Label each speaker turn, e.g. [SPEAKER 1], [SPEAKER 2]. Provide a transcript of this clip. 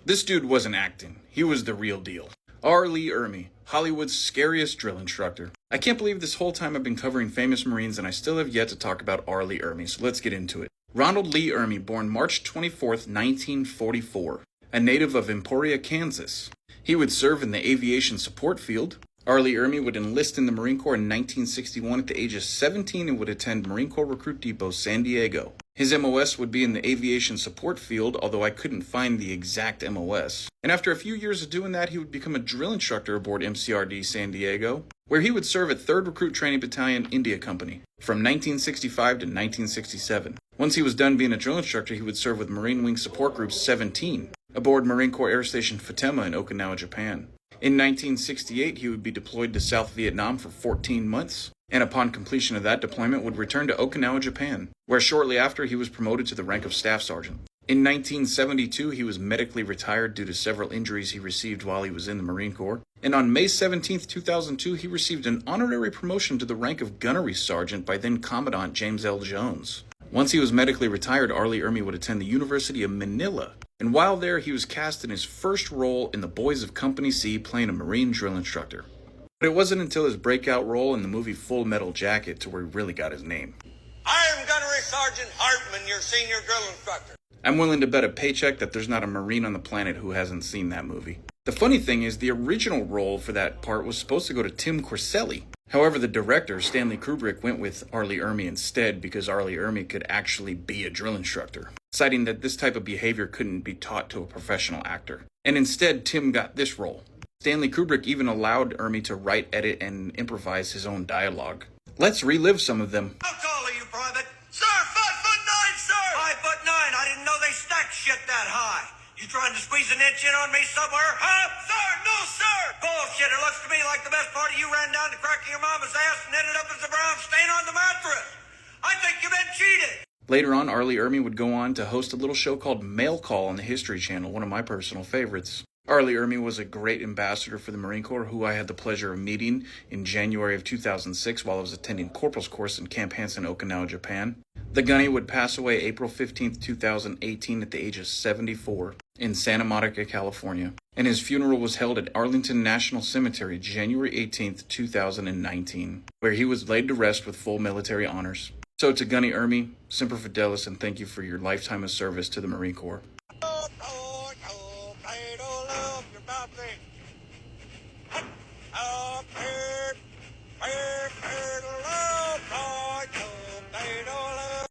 [SPEAKER 1] This dude wasn't acting, he was the real deal. Lee Ermy, Hollywood's scariest drill instructor. I can't believe this whole time I've been covering famous Marines and I still have yet to talk about Lee Ermy, so let's get into it. Ronald Lee Ermy, born March 24th, 1944, a native of Emporia, Kansas. He would serve in the aviation support field. Lee Ermy would enlist in the Marine Corps in 1961 at the age of 17 and would attend Marine Corps Recruit Depot, San Diego. His MOS would be in the aviation support field, although I couldn't find the exact MOS. And after a few years of doing that, he would become a drill instructor aboard MCRD San Diego, where he would serve at 3rd Recruit Training Battalion, India Company, from 1965 to 1967. Once he was done being a drill instructor, he would serve with Marine Wing Support Group 17, aboard Marine Corps Air Station Futenma in Okinawa, Japan. In 1968, he would be deployed to South Vietnam for 14 months, and upon completion of that deployment would return to Okinawa, Japan, where shortly after he was promoted to the rank of Staff Sergeant. In 1972, he was medically retired due to several injuries he received while he was in the Marine Corps, and on May 17, 2002, he received an honorary promotion to the rank of Gunnery Sergeant by then Commandant James L. Jones. Once he was medically retired, Lee Ermy would attend the University of Manila, and while there, he was cast in his first role in The Boys of Company C, playing a Marine drill instructor. But it wasn't until his breakout role in the movie Full Metal Jacket to where he really got his name.
[SPEAKER 2] I am Gunnery Sergeant Hartman, your senior drill instructor.
[SPEAKER 1] I'm willing to bet a paycheck that there's not a Marine on the planet who hasn't seen that movie. The funny thing is, the original role for that part was supposed to go to Tim Corselli. However, the director, Stanley Kubrick, went with Lee Ermy instead because Lee Ermy could actually be a drill instructor, citing that this type of behavior couldn't be taught to a professional actor. And instead, Tim got this role. Stanley Kubrick even allowed Ermy to write, edit, and improvise his own dialogue. Let's relive some of them.
[SPEAKER 2] How tall are you, Private? Sir, 5'9", sir! 5'9", I didn't know they stacked shit that high. You trying to squeeze an inch in on me somewhere, huh? Sir, no, sir! Bullshit, it looks to me like the best part of you ran down the crack of your mama's ass and ended up as a brown stain on the mattress. I think you've been cheated.
[SPEAKER 1] Later on, Lee Ermy would go on to host a little show called Mail Call on the History Channel, one of my personal favorites. Lee Ermy was a great ambassador for the Marine Corps, who I had the pleasure of meeting in January of 2006 while I was attending Corporal's Course in Camp Hansen, Okinawa, Japan. The Gunny would pass away April 15, 2018 at the age of 74 in Santa Monica, California, and his funeral was held at Arlington National Cemetery January 18, 2019, where he was laid to rest with full military honors. So to Gunny Ermy, Semper Fidelis, and thank you for your lifetime of service to the Marine Corps.
[SPEAKER 2] Up here